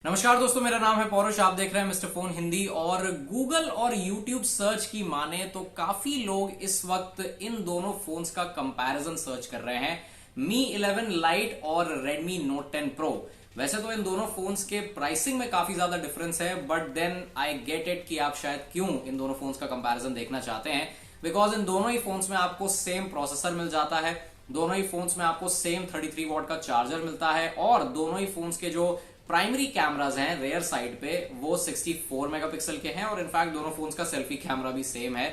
नमस्कार दोस्तों, मेरा नाम है पौरुष। आप देख रहे हैं मिस्टर फोन हिंदी। और गूगल और यूट्यूब सर्च की माने तो काफी लोग इस वक्त इन दोनों फोन्स का कंपैरिजन सर्च कर रहे हैं, मी 11 लाइट और रेडमी नोट 10 प्रो। वैसे तो इन दोनों फोन्स के प्राइसिंग में काफी ज्यादा डिफरेंस है, but then I get it कि आप शायद क्यों इन दोनों फोन्स का कंपैरिजन देखना चाहते हैं। बिकॉज इन दोनों ही फोन्स में आपको सेम प्रोसेसर मिल जाता है, दोनों ही फोन्स में आपको सेम 33 वॉट का चार्जर मिलता है, और दोनों ही फोन्स के जो प्राइमरी कैमराज हैं रेयर साइड पे वो 64 मेगापिक्सल के हैं, और इनफैक्ट दोनों फोन्स का सेल्फी कैमरा भी सेम है।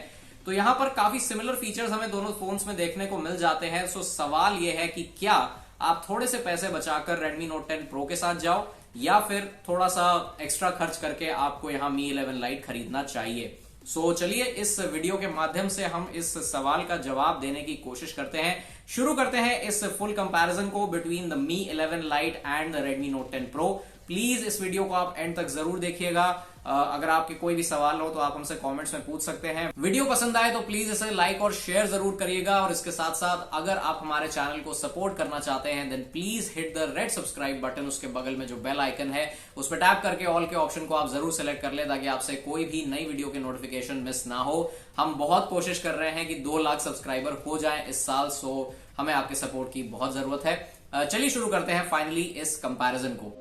तो यहां पर काफी सिमिलर फीचर्स हमें दोनों फोन्स में देखने को मिल जाते हैं। सो सवाल यह है कि क्या आप थोड़े से पैसे बचाकर Redmi Note 10 Pro के साथ जाओ, या फिर थोड़ा सा एक्स्ट्रा खर्च करके आपको यहां Mi 11 Lite खरीदना चाहिए। सो चलिए इस वीडियो के माध्यम से हम इस सवाल का जवाब देने की कोशिश करते हैं। शुरू करते हैं इस फुल कंपैरिजन को between the Mi 11 Lite and the Redmi Note 10 Pro। Please इस वीडियो को आप एंड तक जरूर देखिएगा। अगर आपके कोई भी सवाल हो तो आप हमसे कमेंट्स में पूछ सकते हैं। वीडियो पसंद आए तो प्लीज इसे लाइक और शेयर जरूर करिएगा, और इसके साथ साथ अगर आप हमारे चैनल को सपोर्ट करना चाहते हैं then please hit the red subscribe button. उसके बगल में जो बेल आइकन है उस पर टैप करके ऑल के ऑप्शन को आप जरूर सेलेक्ट कर ले, ताकि आपसे कोई भी नई वीडियो के नोटिफिकेशन मिस ना हो। हम बहुत कोशिश कर रहे हैं कि 2 लाख सब्सक्राइबर हो जाए इस साल, सो हमें आपके सपोर्ट की बहुत जरूरत है। चलिए शुरू करते हैं फाइनली इस कंपैरिजन को।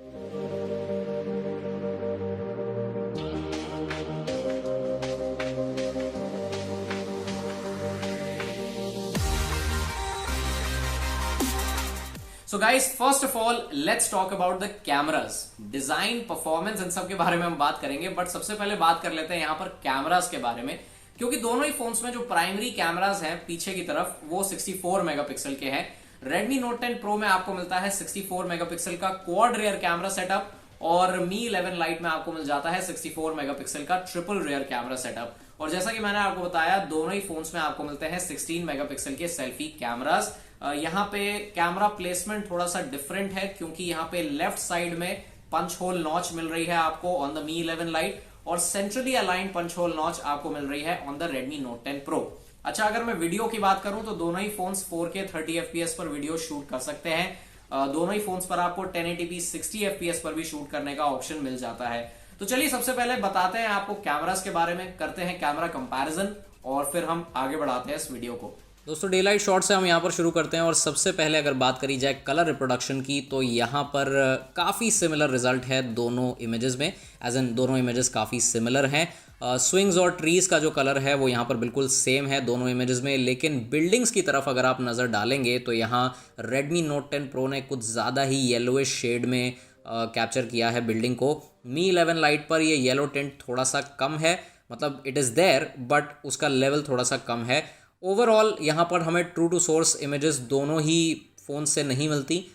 So guys, first of all let's talk about the cameras. Design, performance, इन सब के बारे में हम बात करेंगे, बट सबसे पहले बात कर लेते हैं यहां पर कैमरास के बारे में, क्योंकि दोनों ही फोन्स में जो प्राइमरी कैमरास हैं पीछे की तरफ वो 64 मेगापिक्सल के हैं। Redmi Note 10 Pro में आपको मिलता है 64 मेगापिक्सल का क्वाड रियर कैमरा सेटअप, और Mi 11 Lite में आपको मिल जाता है 64 मेगापिक्सल का ट्रिपल रियर कैमरा सेटअप। और जैसा कि मैंने आपको बताया, दोनों ही फोन्स में आपको मिलते हैं 16 मेगापिक्सल के सेल्फी कैमरास। यहाँ पे कैमरा प्लेसमेंट थोड़ा सा डिफरेंट है, क्योंकि यहाँ पे लेफ्ट साइड में पंच होल नॉच मिल रही है आपको ऑन द Mi 11 Lite, और centrally aligned punch hole notch आपको मिल रही है on the Redmi Note 10 Pro। अच्छा, अगर मैं वीडियो की बात करूं तो दोनों ही फोन्स 4K 30 FPS पर वीडियो शूट कर सकते हैं। दोनों ही फोन्स पर आपको 1080p 60 FPS पर भी शूट करने का ऑप्शन मिल जाता है। तो चलिए सबसे पहले बताते हैं आपको कैमरास के बारे में, करते हैं कैमरा कंपैरिजन, और फिर हम आगे बढ़ाते हैं इस वीडियो को। दोस्तों, डे लाइट शॉट से हम यहाँ पर शुरू करते हैं। और सबसे पहले अगर बात करी जाए कलर रिप्रोडक्शन की, तो यहाँ पर काफ़ी सिमिलर रिजल्ट है दोनों इमेजेस में, एज एन दोनों इमेजेस काफ़ी सिमिलर हैं। स्विंग्स और ट्रीज़ का जो कलर है वो यहाँ पर बिल्कुल सेम है दोनों इमेजेस में, लेकिन बिल्डिंग्स की तरफ अगर आप नज़र डालेंगे तो यहाँ Redmi Note 10 Pro ने कुछ ज़्यादा ही येलोइश शेड में कैप्चर किया है बिल्डिंग को। Mi 11 Lite पर ये येलो टिंट थोड़ा सा कम है, मतलब इट इज़ देयर बट उसका लेवल थोड़ा सा कम है। ओवरऑल यहाँ पर हमें ट्रू टू सोर्स इमेजेस दोनों ही फ़ोन से नहीं मिलती।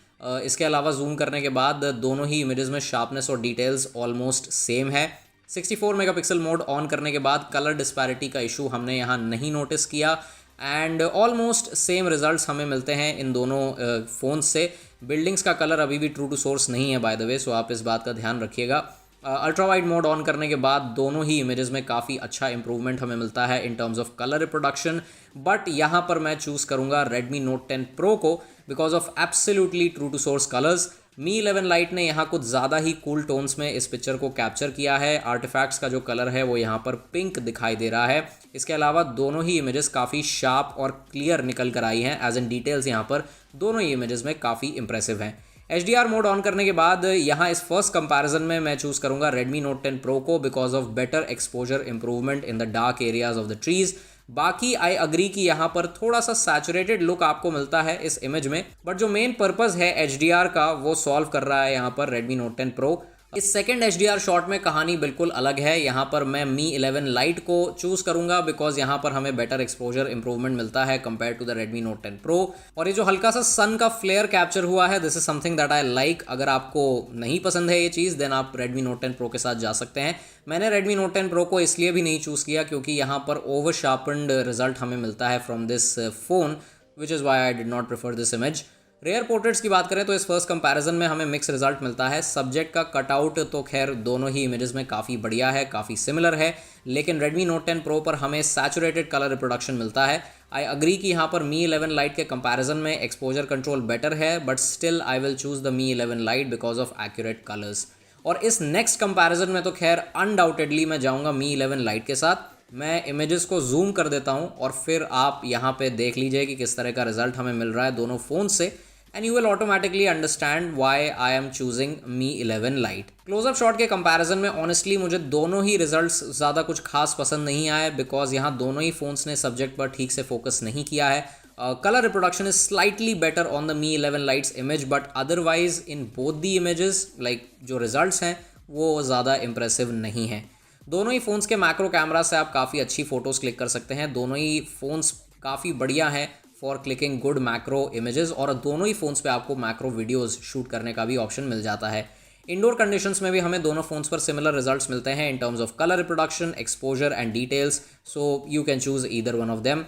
इसके अलावा जूम करने के बाद दोनों ही इमेजेस में शार्पनेस और डिटेल्स ऑलमोस्ट सेम है। 64 मेगापिक्सल मोड ऑन करने के बाद कलर डिस्पैरिटी का इशू हमने यहाँ नहीं नोटिस किया, एंड ऑलमोस्ट सेम रिजल्ट्स हमें मिलते हैं इन दोनों फ़ोन्स से। बिल्डिंग्स का कलर अभी भी ट्रू टू सोर्स नहीं है बाय द वे, सो आप इस बात का ध्यान रखिएगा। अल्ट्रा वाइड मोड ऑन करने के बाद दोनों ही इमेजेस में काफ़ी अच्छा इंप्रूवमेंट हमें मिलता है इन terms of colour reproduction, but यहाँ पर मैं चूज़ करूँगा Redmi Note 10 Pro को because of absolutely true to source colours. Mi 11 Lite ने यहाँ कुछ ज़्यादा ही कूल टोन्स में इस पिक्चर को कैप्चर किया है। आर्टिफैक्ट्स का जो कलर है वो यहाँ पर पिंक दिखाई दे रहा है। इसके अलावा दोनों ही इमेजेस काफ़ी शार्प और क्लियर निकल कर आई हैं, एज इन डिटेल्स यहाँ पर दोनों ही इमेजेस में काफ़ी इंप्रेसिव हैं। HDR मोड ऑन करने के बाद यहाँ इस फर्स्ट कंपैरिजन में मैं चूज़ करूँगा Redmi Note 10 Pro को because of better exposure improvement in the dark areas of the trees. बाकी आई अग्री कि यहाँ पर थोड़ा सा सैचुरेटेड लुक आपको मिलता है इस इमेज में, बट जो मेन पर्पस है HDR का वो सॉल्व कर रहा है यहाँ पर Redmi Note 10 Pro। इस सेकंड HDR शॉट में कहानी बिल्कुल अलग है। यहाँ पर मैं Mi 11 Lite को चूज़ करूँगा बिकॉज यहाँ पर हमें बेटर एक्सपोजर इंप्रूवमेंट मिलता है compare to the Redmi Note 10 Pro। और ये जो हल्का सा सन का फ्लेयर कैप्चर हुआ है, this is something that I like. अगर आपको नहीं पसंद है ये चीज़ देन आप Redmi Note 10 Pro के साथ जा सकते हैं। मैंने Redmi Note 10 Pro को इसलिए भी नहीं चूज़ किया क्योंकि यहाँ पर ओवर शार्पन्ड रिजल्ट हमें मिलता है from this phone, which is why I did not prefer this image. Rear portraits की बात करें तो इस फर्स्ट कंपैरिजन में हमें मिक्स रिजल्ट मिलता है। सब्जेक्ट का कटआउट तो खैर दोनों ही इमेजेस में काफ़ी बढ़िया है, काफ़ी सिमिलर है, लेकिन Redmi Note 10 Pro पर हमें सैचुरेटेड कलर रिप्रोडक्शन मिलता है। आई अग्री कि यहाँ पर Mi 11 Lite के कंपैरिजन में एक्सपोजर कंट्रोल बेटर है, but still I will choose the Mi 11 Lite because of accurate colours. और इस नेक्स्ट कंपैरिजन में तो खैर अनडाउटेडली मैं जाऊंगा मी 11 लाइट के साथ। मैं इमेजेस को जूम कर देता हूं और फिर आप यहां पे देख लीजिए कि किस तरह का रिजल्ट हमें मिल रहा है दोनों फ़ोन से, and you will automatically understand why I am choosing Mi 11 Lite. Closeup shot के कंपैरिजन में ऑनेस्टली मुझे दोनों ही रिजल्ट्स ज़्यादा कुछ खास पसंद नहीं आए, बिकॉज यहाँ दोनों ही फ़ोन्स ने सब्जेक्ट पर ठीक से फोकस नहीं किया है। Colour reproduction is slightly better on the Mi 11 lights image, but otherwise in both the images like जो रिजल्ट्स हैं वो ज़्यादा इंप्रेसिव नहीं है। दोनों ही फ़ोन्स के मैक्रो कैमरा से आप काफ़ी अच्छी फ़ोटोज़ क्लिक कर सकते हैं। दोनों ही फ़ोन्स काफ़ी बढ़िया हैं for clicking good macro images, और दोनों ही फ़ोन्स पे आपको मैक्रो वीडियोज़ शूट करने का भी ऑप्शन मिल जाता है। इंडोर कंडीशंस में भी हमें दोनों फ़ोन्स पर सिमिलर रिजल्ट्स मिलते हैं in terms of colour reproduction, exposure and details, so you can choose either one of them.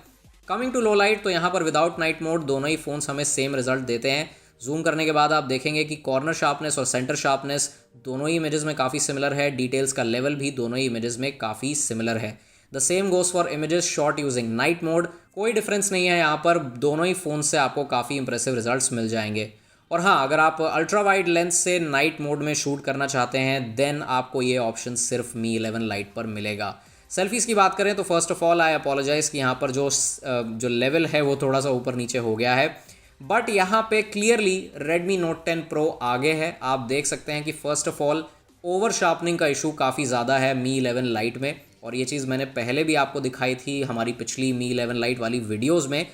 Coming to low light, तो यहाँ पर विदाउट नाइट मोड दोनों ही फ़ोन्स हमें सेम रिजल्ट देते हैं। जूम करने के बाद आप देखेंगे कि कॉर्नर शार्पनेस और सेंटर शार्पनेस दोनों ही इमेजेस में काफ़ी सिमिलर है। डिटेल्स का लेवल भी दोनों ही इमेजेस में काफ़ी सिमिलर है। The same goes for images shot using night mode. कोई डिफरेंस नहीं है यहाँ पर, दोनों ही फ़ोन से आपको काफ़ी इंप्रेसिव रिजल्ट्स मिल जाएंगे। और हाँ, अगर आप अल्ट्रा वाइड लेंस से नाइट मोड में शूट करना चाहते हैं देन आपको ये ऑप्शन सिर्फ मी 11 लाइट पर मिलेगा। सेल्फीज़ की बात करें तो first of all I apologise कि यहाँ पर जो लेवल है वो थोड़ा सा ऊपर नीचे हो गया है, बट यहाँ पे क्लियरली Redmi Note 10 Pro आगे है। आप देख सकते हैं कि first of all over sharpening का इशू काफ़ी ज़्यादा है मी 11 लाइट में, और ये चीज़ मैंने पहले भी आपको दिखाई थी हमारी पिछली मी 11 लाइट वाली वीडियोज़ में।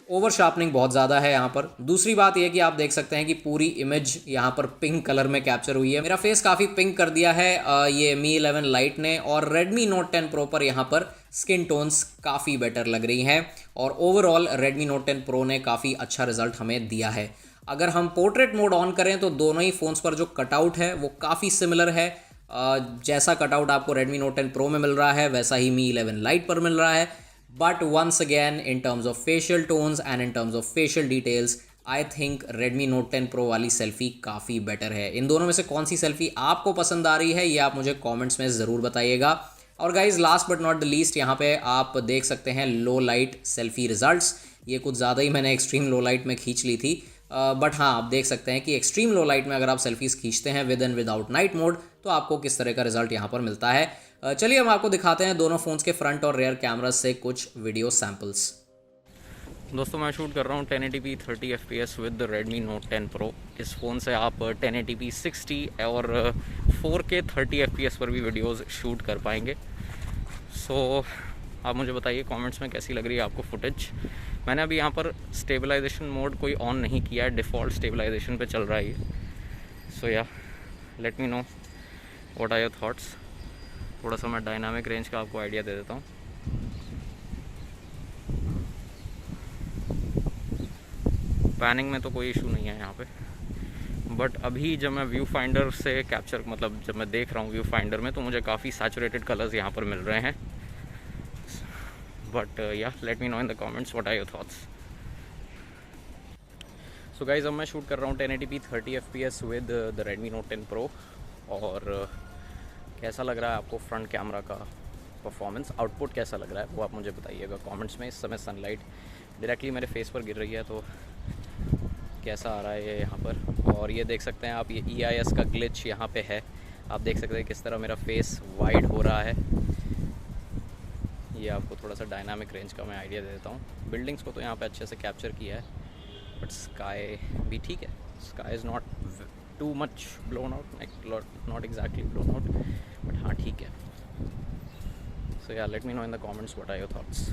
ओवर शार्पनिंग बहुत ज़्यादा है यहाँ पर। दूसरी बात यह कि आप देख सकते हैं कि पूरी इमेज यहाँ पर पिंक कलर में कैप्चर हुई है। मेरा फेस काफ़ी पिंक कर दिया है ये मी 11 लाइट ने, और Redmi Note 10 Pro पर यहाँ पर स्किन टोन्स काफ़ी बेटर लग रही हैं, और ओवरऑल Redmi Note 10 Pro ने काफ़ी अच्छा रिजल्ट हमें दिया है। अगर हम पोर्ट्रेट मोड ऑन करें तो दोनों ही फ़ोन्स पर जो कटआउट है वो काफ़ी सिमिलर है। जैसा कटआउट आपको Redmi Note 10 Pro में मिल रहा है वैसा ही मी 11 लाइट पर मिल रहा है, but once again in terms of facial tones and in terms of facial details I think Redmi Note 10 Pro वाली सेल्फी काफ़ी बेटर है। इन दोनों में से कौन सी सेल्फी आपको पसंद आ रही है ये आप मुझे कमेंट्स में ज़रूर बताइएगा। और guys last but not the least, यहाँ पे आप देख सकते हैं लो लाइट सेल्फी रिजल्ट्स। ये कुछ ज़्यादा ही मैंने एक्सट्रीम लो लाइट में खींच ली थी, बट हाँ आप देख सकते हैं कि एक्सट्रीम लो लाइट में अगर आप सेल्फीज़ खींचते हैं with and without night mode तो आपको किस तरह का रिजल्ट यहाँ पर मिलता है। चलिए हम आपको दिखाते हैं दोनों फ़ोन्स के फ्रंट और रेयर कैमरा से कुछ वीडियो सैम्पल्स। दोस्तों मैं शूट कर रहा हूँ 1080p 30 fps with Redmi Note 10 Pro। इस फ़ोन से आप 1080p 60 और 4K 30 fps पर भी वीडियोस शूट कर पाएंगे। सो आप मुझे बताइए कमेंट्स में कैसी लग रही है आपको फुटेज। मैंने अभी यहाँ पर स्टेबलाइजेशन मोड कोई ऑन नहीं किया है, डिफ़ॉल्ट स्टेबलाइजेशन पे चल रहा है ये। So yeah let me know what are your thoughts. थोड़ा सा मैं डायनामिक रेंज का आपको आइडिया दे देता हूँ। पैनिंग में तो कोई इशू नहीं है यहाँ पे, बट अभी जब मैं व्यू फाइंडर से कैप्चर मतलब जब मैं देख रहा हूँ व्यू फाइंडर में तो मुझे काफ़ी सैचुरेटेड कलर्स यहाँ पर मिल रहे हैं। But yeah let me know in the comments what are your thoughts. So guys अब मैं शूट कर रहा हूँ 1080p 30 fps with the Redmi Note 10 Pro। और कैसा लग रहा है आपको फ्रंट कैमरा का परफॉर्मेंस, आउटपुट कैसा लग रहा है वो आप मुझे बताइएगा कमेंट्स में। इस समय सनलाइट डायरेक्टली मेरे फेस पर गिर रही है तो कैसा आ रहा है ये यहाँ पर। और ये देख सकते हैं आप ये EIS का ग्लिच यहाँ पे है। आप देख सकते हैं किस तरह मेरा फेस वाइड हो रहा है। ये आपको थोड़ा सा डायनामिक रेंज का मैं आइडिया दे देता हूँ। बिल्डिंग्स को तो यहाँ पे अच्छे से कैप्चर किया है, बट स्काई भी ठीक है। Sky is not too much blown out, not exactly blown out, but हाँ ठीक है। So yeah let me know in the comments what are your thoughts.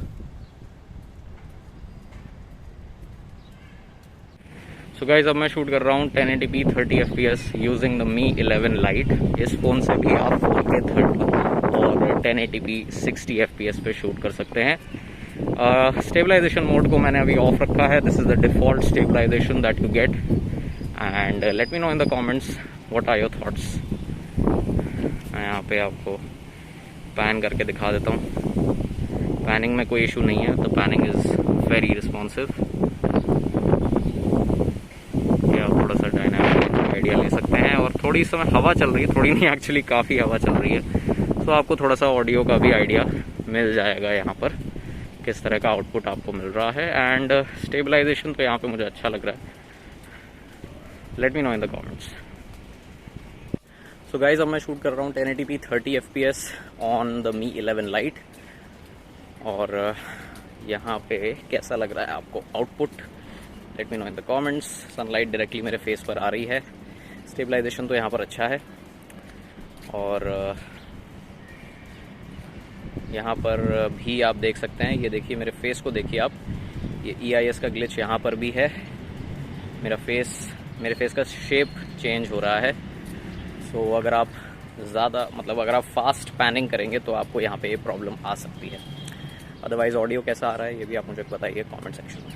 So guys अब मैं शूट कर रहा हूँ 1080p 30 fps using the Mi 11 Lite. इस फ़ोन से भी आप 4K 30 और 1080p 60 fps पे शूट कर सकते हैं। स्टेबलाइजेशन मोड को मैंने अभी ऑफ रखा है। This is the default stabilisation that you get, and let me know in the comments what are your thoughts. मैं यहाँ पे आपको पैन करके दिखा देता हूँ। पैनिंग में कोई इशू नहीं है, the panning is very responsive. थोड़ा सा डायनामिक आइडिया ले सकते हैं। और थोड़ी इस समय हवा चल रही है, थोड़ी नहीं एक्चुअली काफ़ी हवा चल रही है, तो आपको थोड़ा सा ऑडियो का भी आइडिया मिल जाएगा यहाँ पर किस तरह का आउटपुट आपको मिल रहा है। एंड स्टेबलाइजेशन तो यहाँ पे मुझे अच्छा लग रहा है। Late me know in the comments. So guys अब मैं शूट कर रहा हूँ 1080p 30 fps on the Mi 11 light. और यहाँ पे कैसा लग रहा है आपको output, late me know in the comments. Sunlight directly मेरे फेस पर आ रही है, स्टेबलाइजेशन तो यहाँ पर अच्छा है। और यहाँ पर भी आप देख सकते हैं, ये देखिए मेरे फेस को देखिए आप, ये EIS का ग्लिच यहाँ पर भी है। मेरे फेस का शेप चेंज हो रहा है। सो अगर आप अगर आप फास्ट पैनिंग करेंगे तो आपको यहाँ पे ये प्रॉब्लम आ सकती है। अदरवाइज़ ऑडियो कैसा आ रहा है ये भी आप मुझे बताइए कमेंट सेक्शन में।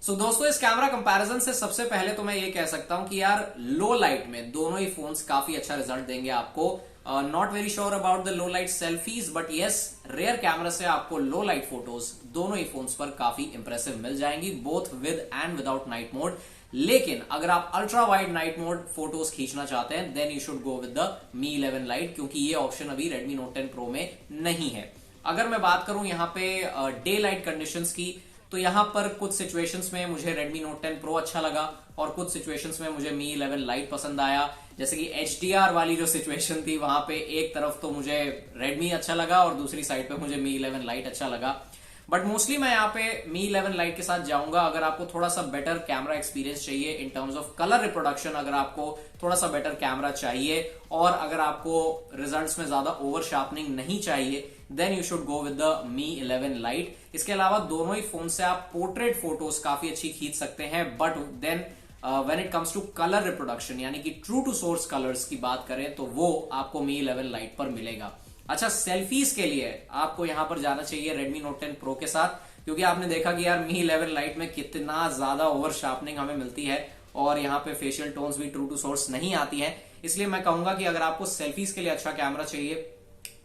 सो दोस्तों, इस कैमरा कंपैरिजन से सबसे पहले तो मैं ये कह सकता हूं कि यार लो लाइट में दोनों ही फोन्स काफी अच्छा रिजल्ट देंगे आपको। Not very sure about the low light selfies, but yes, rare camera से आपको लो लाइट फोटोज दोनों ही फोन्स पर काफी इंप्रेसिव मिल जाएंगी, both with and without night mode. लेकिन अगर आप ultra wide night mode photos खींचना चाहते हैं then you should go with the Mi 11 Lite, क्योंकि ये ऑप्शन अभी Redmi Note 10 Pro में नहीं है। अगर मैं बात करूं यहाँ पे डे लाइट कंडीशंस की, तो यहां पर कुछ सिचुएशंस में मुझे Redmi Note 10 Pro अच्छा लगा और कुछ सिचुएशंस में मुझे Mi 11 Lite पसंद आया। जैसे कि HDR वाली जो सिचुएशन थी वहां पे एक तरफ तो मुझे Redmi अच्छा लगा और दूसरी साइड पे मुझे Mi 11 Lite अच्छा लगा। बट मोस्टली मैं यहाँ पे Mi 11 Lite के साथ जाऊंगा। अगर आपको थोड़ा सा बेटर कैमरा एक्सपीरियंस चाहिए इन टर्म्स ऑफ कलर रिप्रोडक्शन, अगर आपको थोड़ा सा बेटर कैमरा चाहिए और अगर आपको रिजल्ट्स में ज्यादा ओवर शार्पनिंग नहीं चाहिए, then you should go with the Mi 11 Lite। इसके अलावा दोनों ही फोन से आप पोर्ट्रेट फोटोज काफी अच्छी खींच सकते हैं, but then when it comes to colour reproduction यानी कि ट्रू टू सोर्स कलर्स की बात करें तो वो आपको Mi 11 Lite पर मिलेगा। अच्छा, सेल्फीज के लिए आपको यहां पर जाना चाहिए Redmi Note 10 Pro के साथ, क्योंकि आपने देखा कि यार Mi 11 Lite में कितना ज्यादा ओवर शार्पनिंग हमें मिलती है और यहाँ पे फेशियल टोन्स भी ट्रू टू सोर्स नहीं आती है। इसलिए मैं कहूंगा कि अगर आपको सेल्फीज के लिए अच्छा कैमरा चाहिए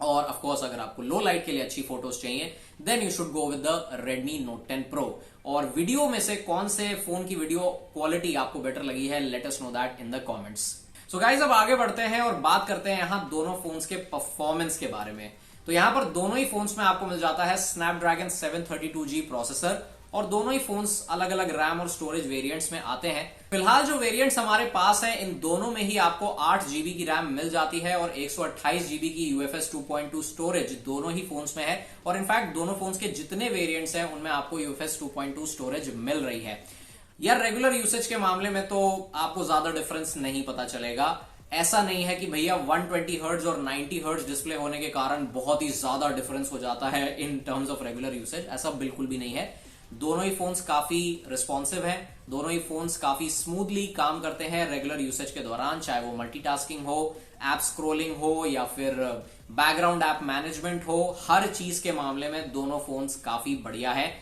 और ऑफ कोर्स अगर आपको लो लाइट के लिए अच्छी फोटोज चाहिए then you should go with the Redmi Note 10 Pro। और वीडियो में से कौन से फोन की वीडियो क्वालिटी आपको बेटर लगी है, let us know that in the comments. So guys, अब आगे बढ़ते हैं और बात करते हैं यहां दोनों फोन्स के परफॉर्मेंस के बारे में। तो यहां पर दोनों ही फोन्स में आपको मिल जाता है Snapdragon 732G प्रोसेसर और दोनों ही फोन्स अलग अलग रैम और स्टोरेज वेरिएंट्स में आते हैं। फिलहाल जो वेरिएंट्स हमारे पास हैं इन दोनों में ही आपको 8 GB की रैम मिल जाती है और 128 GB की UFS 2.2 स्टोरेज दोनों ही फोन्स में है। और इनफैक्ट दोनों फोन्स के जितने वेरिएंट्स हैं उनमें आपको UFS 2.2 स्टोरेज मिल रही है। यार रेगुलर यूसेज के मामले में तो आपको ज्यादा डिफरेंस नहीं पता चलेगा। ऐसा नहीं है कि भैया 120 हर्ट्ज और 90 हर्ट्ज डिस्प्ले होने के कारण बहुत ही ज्यादा डिफरेंस हो जाता है इन टर्म्स ऑफ रेगुलर यूसेज, ऐसा बिल्कुल भी नहीं है। दोनों ही फोन्स काफी रिस्पॉन्सिव हैं, दोनों ही फोन्स काफी स्मूथली काम करते हैं रेगुलर यूसेज के दौरान, चाहे वो मल्टीटास्किंग हो, ऐप स्क्रोलिंग हो या फिर बैकग्राउंड ऐप मैनेजमेंट हो, हर चीज के मामले में दोनों फोन्स काफी बढ़िया है।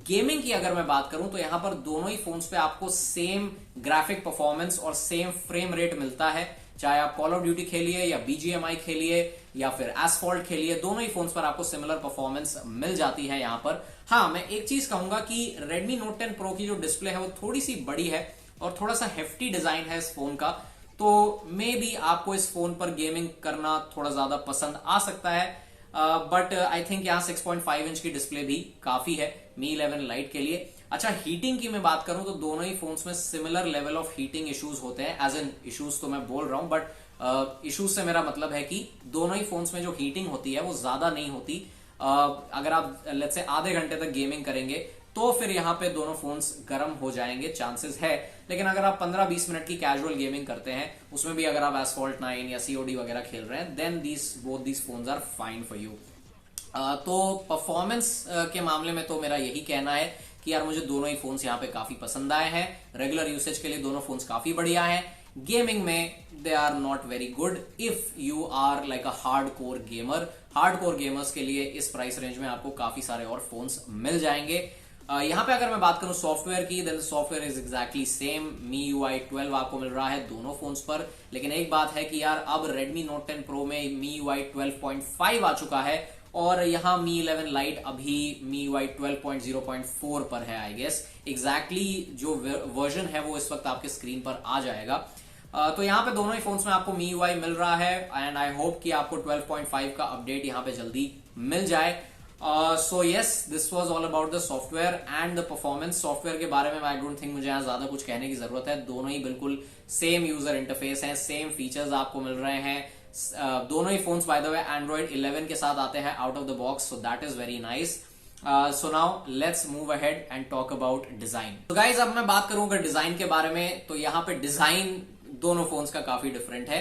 गेमिंग की अगर मैं बात करूं तो यहां पर दोनों ही फोन्स पे आपको सेम ग्राफिक परफॉर्मेंस और सेम फ्रेम रेट मिलता है, चाहे आप कॉल ऑफ ड्यूटी खेलिए या BGMI खेलिए या फिर एसफॉल्ट खेलिए, दोनों ही फोन्स पर आपको सिमिलर परफॉर्मेंस मिल जाती है यहां पर। हाँ, मैं एक चीज कहूंगा कि Redmi Note 10 Pro की जो डिस्प्ले है वो थोड़ी सी बड़ी है और थोड़ा सा हेफ्टी डिजाइन है इस फोन का, तो मे बी आपको इस फोन पर गेमिंग करना थोड़ा ज्यादा पसंद आ सकता है। बट आई थिंक यहाँ 6.5 इंच की डिस्प्ले भी काफी है Mi 11 Lite के लिए। अच्छा, हीटिंग की मैं बात करूं तो दोनों ही फोन्स में similar level of heating issues होते हैं। एज एन इश्यूज तो मैं बोल रहा हूं, बट इश्यूज से मेरा मतलब है कि दोनों ही फोन्स में जो हीटिंग होती है वो ज्यादा नहीं होती। अगर आप लेट्स से आधे घंटे तक गेमिंग करेंगे तो फिर यहाँ पे दोनों फोन्स गर्म हो जाएंगे, चांसेस है। लेकिन अगर आप 15-20 मिनट की कैजुअल गेमिंग करते हैं, उसमें भी अगर आप एसफॉल्ट 9 या COD वगैरह खेल रहे हैं, then both these phones are fine for you. तो परफॉर्मेंस के मामले में तो मेरा यही कहना है कि यार मुझे दोनों ही फोन्स यहाँ पे काफी पसंद आए हैं। रेगुलर यूसेज के लिए दोनों फोन्स काफी बढ़िया हैं। गेमिंग में they are not very good if you are like a hard core gamer. Hard core gamers के लिए इस प्राइस रेंज में आपको काफी सारे और फोन्स मिल जाएंगे। यहाँ पे अगर मैं बात करूं सॉफ्टवेयर की, then software is exactly same. MIUI 12 आपको मिल रहा है दोनों फोन्स पर, लेकिन एक बात है कि यार अब Redmi Note 10 Pro में MIUI 12.5 आ चुका है और यहाँ Mi 11 Lite अभी MIUI 12.0.4 पर है। आई गेस एग्जैक्टली जो वर्जन है वो इस वक्त आपके स्क्रीन पर आ जाएगा। तो यहाँ पे दोनों ही फोन्स में आपको MIUI मिल रहा है एंड आई होप कि आपको 12.5 का अपडेट यहाँ पे जल्दी मिल जाए। So yes, this was all about the software and the performance. Software के बारे में आई डोंट थिंक मुझे यहाँ ज्यादा कुछ कहने की जरूरत है। दोनों ही बिल्कुल सेम यूजर इंटरफेस है, सेम फीचर्स आपको मिल रहे हैं। दोनों ही phones by the way Android 11 के साथ आते हैं out of the box, so that is very nice. So now let's move ahead and talk about design. तो गाइज अब मैं बात करूं अगर डिजाइन के बारे में, तो यहाँ पे डिजाइन दोनों फोन्स का काफी डिफरेंट है।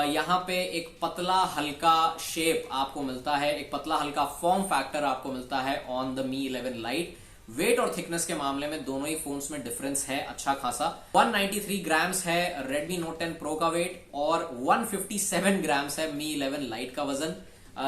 यहाँ पे एक पतला हल्का शेप आपको मिलता है, एक पतला हल्का फॉर्म फैक्टर आपको मिलता है on the Mi 11 Lite। Weight और थिकनेस के मामले में दोनों ही फोन्स में डिफरेंस है अच्छा खासा। 193 ग्राम्स है Redmi Note 10 Pro का वेट और 157 ग्राम्स है Mi 11 Lite का वजन।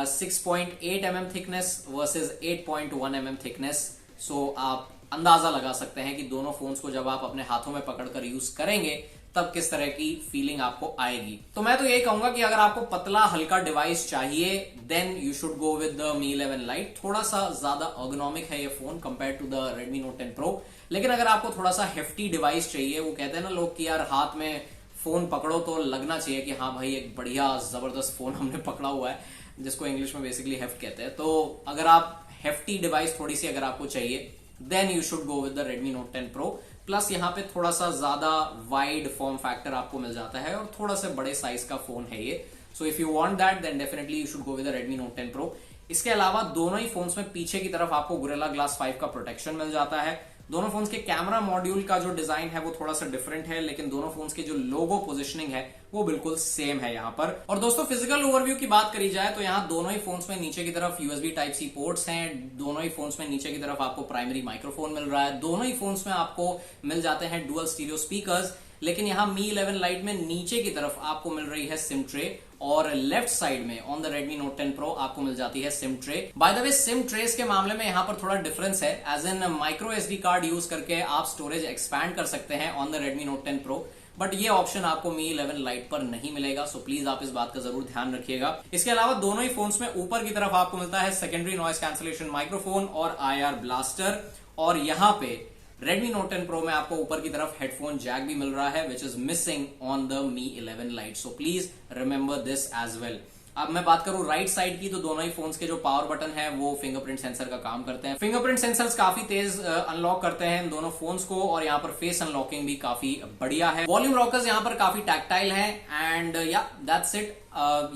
6.8 mm thickness versus 8.1 mm thickness. So आप अंदाजा लगा सकते हैं कि दोनों फोन्स को जब आप अपने हाथों में पकड़कर यूज करेंगे तब किस तरह की फीलिंग आपको आएगी। तो मैं तो यही कहूंगा कि अगर आपको पतला हल्का डिवाइस चाहिए then you should go with the Mi 11 Lite। थोड़ा सा ज्यादा अर्गोनॉमिक है ये phone compare to the Redmi Note 10 Pro। लेकिन अगर आपको थोड़ा सा हेफ्टी डिवाइस चाहिए, वो कहते हैं ना लोग कि यार हाथ में फोन पकड़ो तो लगना चाहिए कि हाँ भाई एक बढ़िया जबरदस्त फोन हमने पकड़ा हुआ है, जिसको इंग्लिश में बेसिकली हेफ्ट कहते हैं। तो अगर आप हेफ्टी डिवाइस थोड़ी सी अगर आपको चाहिए then you should go with the Redmi Note 10 Pro। Plus यहाँ पे थोड़ा सा ज्यादा वाइड फॉर्म फैक्टर आपको मिल जाता है और थोड़ा सा बड़े साइज का फोन है ये। So if you want that then definitely you should go with the Redmi Note 10 Pro। इसके अलावा दोनों ही फोन्स में पीछे की तरफ आपको Gorilla Glass 5 का प्रोटेक्शन मिल जाता है। दोनों फोन्स के कैमरा मॉड्यूल का जो डिजाइन है वो थोड़ा सा डिफरेंट है, लेकिन दोनों फोन्स की जो लोगो पोजिशनिंग है वो बिल्कुल सेम है यहाँ पर। और दोस्तों फिजिकल ओवरव्यू की बात करी जाए तो यहाँ दोनों ही फोन्स में नीचे की तरफ USB Type-C पोर्ट्स हैं। दोनों ही फोन्स में नीचे की तरफ आपको प्राइमरी माइक्रोफोन मिल रहा है। दोनों ही फोन्स में आपको मिल जाते हैं डुअल स्टीरियो स्पीकर्स। लेकिन यहाँ Mi 11 Lite में नीचे की तरफ आपको मिल रही है सिम ट्रे और लेफ्ट साइड में on the Redmi Note 10 Pro आपको मिल जाती है sim tray. By the way sim trays के मामले में यहाँ पर थोड़ा डिफरेंस है, as in micro SD card use करके आप स्टोरेज एक्सपैंड कर सकते हैं on the Redmi Note 10 Pro, but ये ऑप्शन आपको Mi 11 Lite पर नहीं मिलेगा। सो प्लीज आप इस बात का जरूर ध्यान रखिएगा। इसके अलावा दोनों ही फोन्स में ऊपर की तरफ आपको मिलता है सेकेंडरी नॉइस कैंसलेशन माइक्रोफोन और IR ब्लास्टर। और यहाँ पे Redmi Note 10 Pro में आपको ऊपर की तरफ हेडफोन जैक भी मिल रहा है, which is missing on the Mi 11 Lite। So please remember this as well. अब मैं बात करूं राइट साइड की, तो दोनों ही फोन्स के जो पावर बटन है वो फिंगरप्रिंट सेंसर का काम करते हैं। फिंगरप्रिंट सेंसर्स काफी तेज अनलॉक करते हैं इन दोनों फोन्स को, और यहाँ पर फेस अनलॉकिंग भी काफी बढ़िया है। वॉल्यूम रॉकर्स यहाँ पर काफी टैक्टाइल हैं एंड या दैट्स इट।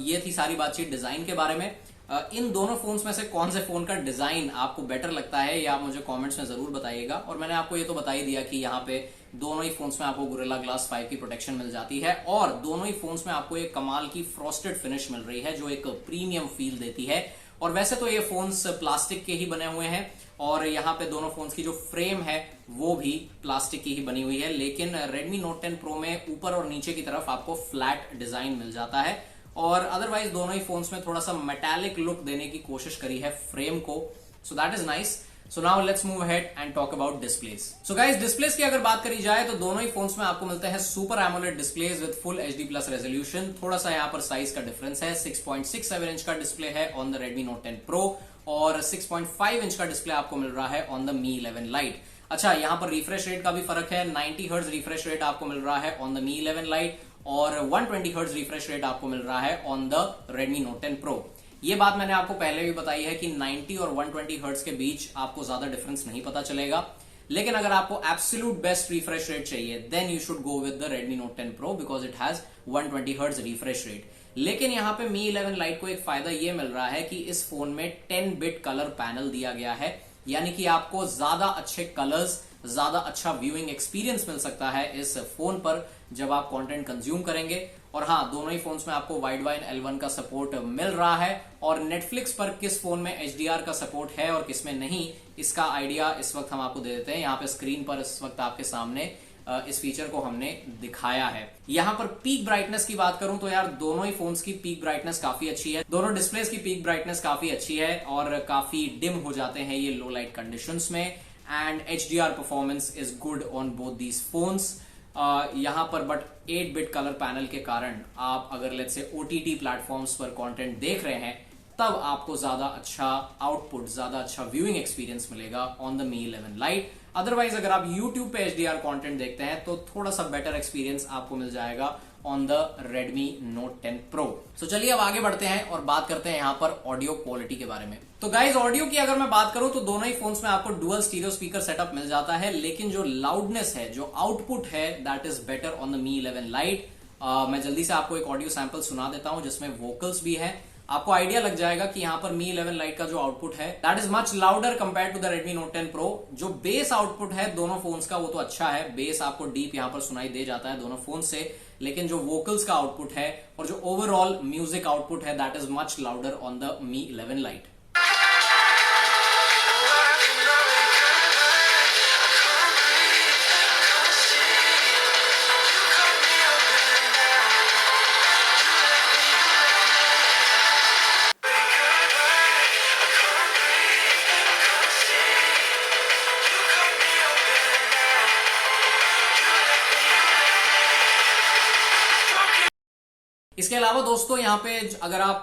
ये थी सारी बातचीत डिजाइन के बारे में। इन दोनों फोन्स में से कौन से फोन का डिजाइन आपको बेटर लगता है या आप मुझे कमेंट्स में जरूर बताइएगा। और मैंने आपको ये तो बता ही दिया कि यहाँ पे दोनों ही फोन्स में आपको Gorilla Glass 5 की प्रोटेक्शन मिल जाती है और दोनों ही फोन्स में आपको एक कमाल की फ्रॉस्टेड फिनिश मिल रही है जो एक प्रीमियम फील देती है। और वैसे तो ये फोन्स प्लास्टिक के ही बने हुए हैं और यहाँ पे दोनों फोन्स की जो फ्रेम है वो भी प्लास्टिक की ही बनी हुई है, लेकिन Redmi Note 10 Pro में ऊपर और नीचे की तरफ आपको फ्लैट डिजाइन मिल जाता है और अदरवाइज दोनों ही फोन्स में थोड़ा सा मेटालिक लुक देने की कोशिश करी है फ्रेम को। सो that is nice. So now let's move ahead and talk about displace. So guys displace की अगर बात करी जाए तो दोनों ही फोन्स में आपको मिलते हैं super AMOLED displace with full HD+ resolution. थोड़ा सा यहाँ पर साइज का डिफरेंस है। 6.67 इंच का डिस्प्ले है on the Redmi Note 10 Pro और 6.5 इंच का डिस्प्ले आपको मिल रहा है ऑन द Mi 11 Lite। अच्छा, यहाँ पर रिफ्रेश रेट का भी फर्क है। 90 हर्ट्ज रिफ्रेश रेट आपको मिल रहा है ऑन द Mi 11 Lite और 120 हर्ट्ज रिफ्रेश रेट आपको मिल रहा है on the Redmi Note 10 Pro। ये बात मैंने आपको पहले भी बताई है कि 90 और 120 हर्ट्ज के बीच आपको ज्यादा डिफरेंस नहीं पता चलेगा, लेकिन अगर आपको एब्सोल्यूट बेस्ट रिफ्रेश रेट चाहिए then you should go with the Redmi Note 10 Pro because it has 120 hertz refresh rate. लेकिन यहाँ पे Mi 11 Lite को एक फायदा ये मिल रहा है कि इस फोन में 10 बिट कलर पैनल दिया गया है, यानी कि आपको ज्यादा अच्छे कलर्स, ज्यादा अच्छा व्यूइंग एक्सपीरियंस मिल सकता है इस फोन पर जब आप कंटेंट कंज्यूम करेंगे। और हाँ, दोनों ही फोन्स में आपको वाइड वाइन L1 का सपोर्ट मिल रहा है और नेटफ्लिक्स पर किस फोन में HDR का सपोर्ट है और किसमें नहीं, इसका आइडिया इस वक्त हम आपको दे देते हैं। यहाँ पे स्क्रीन पर इस वक्त आपके सामने इस फीचर को हमने दिखाया है। यहाँ पर पीक ब्राइटनेस की बात करूं तो यार दोनों ही फोन्स की पीक ब्राइटनेस काफी अच्छी है। दोनों डिस्प्लेस की पीक ब्राइटनेस काफी अच्छी है और काफी डिम हो जाते हैं ये लो लाइट कंडीशंस में and HDR performance is good on both these phones. यहाँ पर बट 8 बिट कलर पैनल के कारण आप अगर लेट्स से OTT प्लेटफॉर्म्स पर कंटेंट देख रहे हैं तब आपको ज्यादा अच्छा आउटपुट, ज्यादा अच्छा व्यूइंग एक्सपीरियंस मिलेगा on the Mi 11 Lite। Otherwise अगर आप YouTube पे HDR कंटेंट देखते हैं तो थोड़ा सा बेटर एक्सपीरियंस आपको मिल जाएगा on the Redmi Note 10 Pro। तो चलिए अब आगे बढ़ते हैं और बात करते हैं यहाँ पर ऑडियो क्वालिटी के बारे में। तो गाइज ऑडियो की अगर मैं बात करूं तो दोनों ही फोन्स में आपको डुअल स्टीरियो स्पीकर सेटअप मिल जाता है, लेकिन जो लाउडनेस है, जो आउटपुट है, that is better on the Mi 11 Lite। मैं जल्दी से आपको एक ऑडियो सैंपल सुना देता हूं जिसमें वोकल्स भी है। आपको आइडिया लग जाएगा कि यहाँ पर Mi 11 Lite का जो आउटपुट है that is much louder compare to the Redmi Note 10 Pro। जो बेस आउटपुट है दोनों फोन्स का वो तो अच्छा है, बेस आपको डीप यहाँ पर सुनाई दे जाता है दोनों फोन से, लेकिन जो वोकल्स का आउटपुट है और जो ओवरऑल म्यूजिक आउटपुट है that is much louder on the Mi 11 Lite। इसके अलावा दोस्तों यहाँ पे अगर आप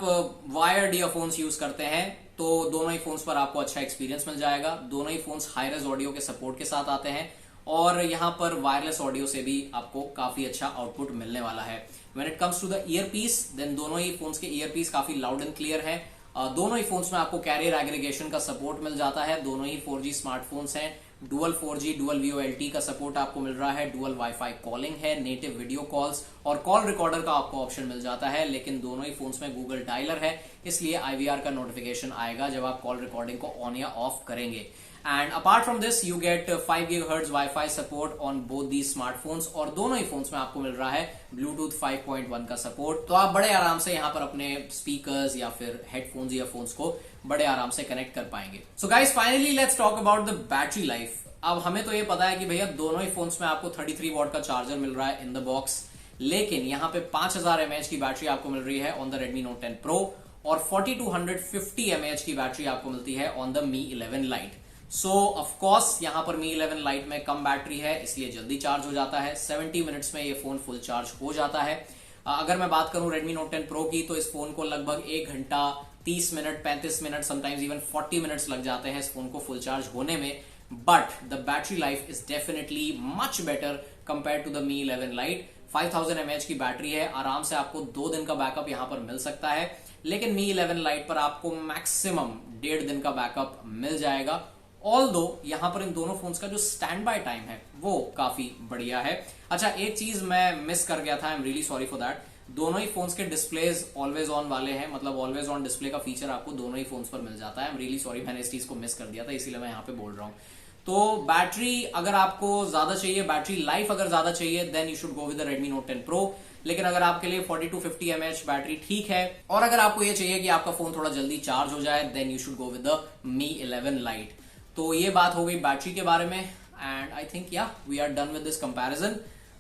वायर्ड ईयरफोन्स यूज करते हैं तो दोनों ही फोन्स पर आपको अच्छा एक्सपीरियंस मिल जाएगा। दोनों ही फोन्स हाई रेज ऑडियो के सपोर्ट के साथ आते हैं और यहाँ पर वायरलेस ऑडियो से भी आपको काफी अच्छा आउटपुट मिलने वाला है। When it comes to the earpiece then दोनों ही फोन्स के ईयरपीस काफी लाउड एंड क्लियर है। दोनों ही फोन्स में आपको कैरियर एग्रीगेशन का सपोर्ट मिल जाता है। दोनों ही 4G स्मार्टफोन्स हैं। डुअल 4G डुअल VoLTE का सपोर्ट आपको मिल रहा है। डुअल वाईफाई कॉलिंग है, नेटिव वीडियो कॉल्स और कॉल रिकॉर्डर का आपको ऑप्शन मिल जाता है। लेकिन दोनों ही फोन्स में गूगल डायलर है, इसलिए IVR का नोटिफिकेशन आएगा जब आप कॉल रिकॉर्डिंग को ऑन या ऑफ करेंगे। And apart from this you get 5 GHz wifi support on both the smartphones और दोनों ही फोन्स में आपको मिल रहा है ब्लूटूथ 5.1 का सपोर्ट। तो आप बड़े आराम से यहाँ पर अपने स्पीकर्स या फिर हेडफोन्स ईयरफोन्स को बड़े आराम से कनेक्ट कर पाएंगे। So guys finally let's talk about the battery life. अब हमें तो ये पता है कि भैया दोनों ही फोन्स में आपको 33 वॉट का चार्जर मिल रहा है इन द बॉक्स, लेकिन यहाँ पे 5000 mAh की बैटरी आपको मिल रही है on the Redmi Note 10 Pro और 4250 mAh की बैटरी आपको मिलती है on the Mi 11 Lite। So of course यहाँ पर Mi 11 Lite में कम बैटरी है, इसलिए जल्दी चार्ज हो जाता है। 70 मिनट्स में ये फोन फुल चार्ज हो जाता है। अगर मैं बात करूं Redmi Note 10 Pro की तो इस फोन को लगभग 1 घंटा 30 minute 35 minute sometimes even 40 minutes लग जाते हैं इस फोन को फुल चार्ज होने में। But the battery life is definitely much better compare to the Mi 11 Lite। 5000 mAh की बैटरी है, आराम से आपको 2 दिन का बैकअप यहाँ पर मिल सकता है, लेकिन Mi 11 Lite पर आपको मैक्सिमम 1.5 दिन का बैकअप मिल जाएगा। ऑल्दो यहाँ पर इन दोनों फोन्स का जो स्टैंड बाय टाइम है वो काफी बढ़िया है। अच्छा एक चीज मैं मिस कर गया था, I am really sorry for that. दोनों ही फोन्स के डिस्प्लेज ऑलवेज ऑन वाले हैं, मतलब ऑलवेज ऑन डिस्प्ले का फीचर आपको दोनों ही फोन्स पर मिल जाता है। आई एम रियली सॉरी, मैंने इस चीज को मिस कर दिया था, इसीलिए मैं यहाँ पे बोल रहा हूँ। तो बैटरी अगर आपको ज्यादा चाहिए, बैटरी लाइफ अगर ज्यादा चाहिए, then you should go with the Redmi Note 10 Pro। लेकिन अगर आपके लिए 4250 mAh बैटरी ठीक है और अगर आपको ये चाहिए कि आपका फोन थोड़ा जल्दी चार्ज हो जाए, then you should go with the Mi 11 Lite। तो ये बात हो गई बैटरी के बारे में and I think yeah we are done with this comparison.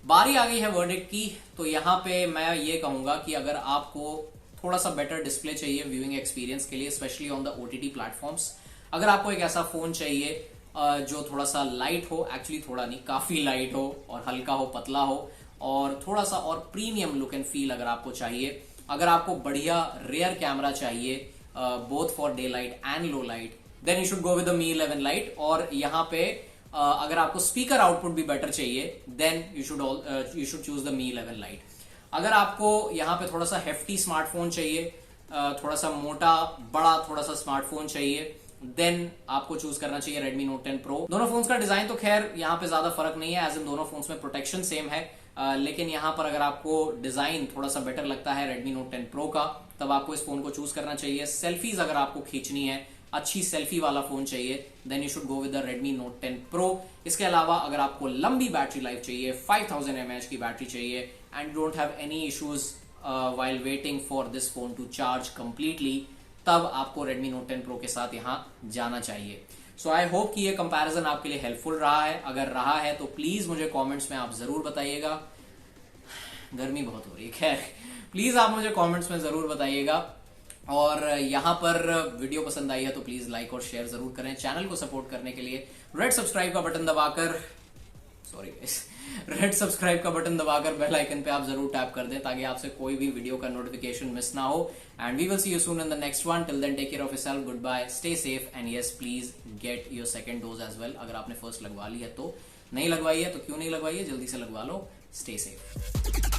बारी आ गई है वर्डिक्ट की। तो यहाँ पे मैं ये कहूंगा कि अगर आपको थोड़ा सा बेटर डिस्प्ले चाहिए व्यूइंग एक्सपीरियंस के लिए, specially on the OTT platforms, अगर आपको एक ऐसा फोन चाहिए जो थोड़ा सा लाइट हो, एक्चुअली थोड़ा नहीं काफी लाइट हो और हल्का हो, पतला हो और थोड़ा सा और प्रीमियम लुक एंड फील अगर आपको चाहिए, अगर आपको बढ़िया रेयर कैमरा चाहिए both for daylight and low light, then you should go with the Mi 11 Lite। और यहाँ पे अगर आपको स्पीकर आउटपुट भी बेटर चाहिए, then you should choose the Mi 11 Lite। अगर आपको यहाँ पे थोड़ा सा हेफ्टी स्मार्टफोन चाहिए, थोड़ा सा मोटा बड़ा थोड़ा सा स्मार्टफोन चाहिए, देन आपको चूज करना चाहिए Redmi Note 10 Pro। दोनों फोन्स का डिजाइन तो खैर यहाँ पे ज्यादा फर्क नहीं है, एज इन दोनों फोन्स में प्रोटेक्शन सेम है, लेकिन यहाँ पर अगर आपको डिजाइन थोड़ा सा बेटर लगता है Redmi Note 10 Pro का, तब आपको इस फोन को चूज करना चाहिए। सेल्फीज अगर आपको खींचनी है, अच्छी सेल्फी वाला फोन चाहिए, then you should go with the Redmi Note 10 Pro। इसके अलावा अगर आपको लंबी बैटरी लाइफ चाहिए, 5000 mAh की बैटरी चाहिए and don't have any issues while waiting for this phone to charge completely, तब आपको Redmi Note 10 Pro के साथ यहाँ जाना चाहिए। सो आई होप कि ये कंपैरिजन आपके लिए हेल्पफुल रहा है। अगर रहा है तो प्लीज मुझे कमेंट्स में आप जरूर बताइएगा। गर्मी बहुत हो रही है, खैर प्लीज आप मुझे कमेंट्स में जरूर बताइएगा। और यहाँ पर वीडियो पसंद आई है तो प्लीज लाइक और शेयर जरूर करें। चैनल को सपोर्ट करने के लिए रेड सब्सक्राइब का बटन दबाकर रेड सब्सक्राइब का बटन दबाकर बेल आइकन पे आप जरूर टैप कर दें ताकि आपसे कोई भी वीडियो का नोटिफिकेशन मिस ना हो। And we will see you soon in the next one. Till then take care of yourself, good bye, stay safe and yes please get your second dose as well. अगर आपने first लगवा ली है तो, नहीं लगवाई है तो क्यों नहीं लगवाई है, जल्दी से लगवा लो। Stay safe.